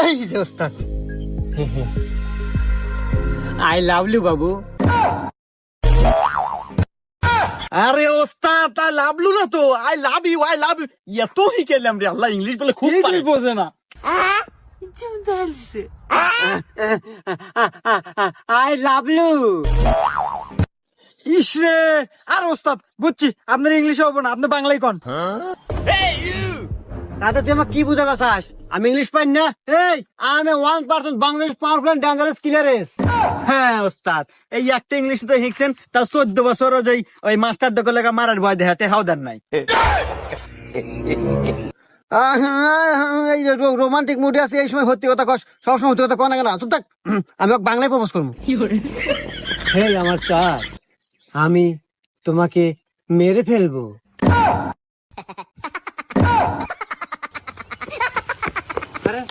এই যে ওস্তাদ, আই লাভ ইউ বাবু। আরে ওস্তাদ, আই লাভ ইউ না তো, I love you, I love you. এত শিখেলাম রে আল্লাহ, ইংলিশ বলে খুব পারে। বোঝে না। I love you. ইসরে, আর ওস্তাদ বুঝছি আপনার ইংলিশে হবো না, আপনি বাংলাই কন। তাতে তুই আমার কি বুঝাবে চাস? আমি ইংলিশ পাই না। এই আমি 1% বাংলাদেশ পাওয়ারফুল এন্ড ডেঞ্জারাস কিলারেস। হ্যাঁ ওস্তাদ, এই একটা ইংলিশ তো শিখছেন, তার 14 বছর ওই মাস্টার ডকে লেখা মারার ভয় দেখাতে হাওদার নাই। এই রোমান্টিক মুডে আছে, এই সময় সত্যি কথা কস, সবসময় সত্যি কথা কন না কেন? চুপ থাক, আমি ওকে বাংলায় প্রপোজ করবো। হে আমার চাঁদ, আমি তোমাকে মেরে ফেলবো। আরে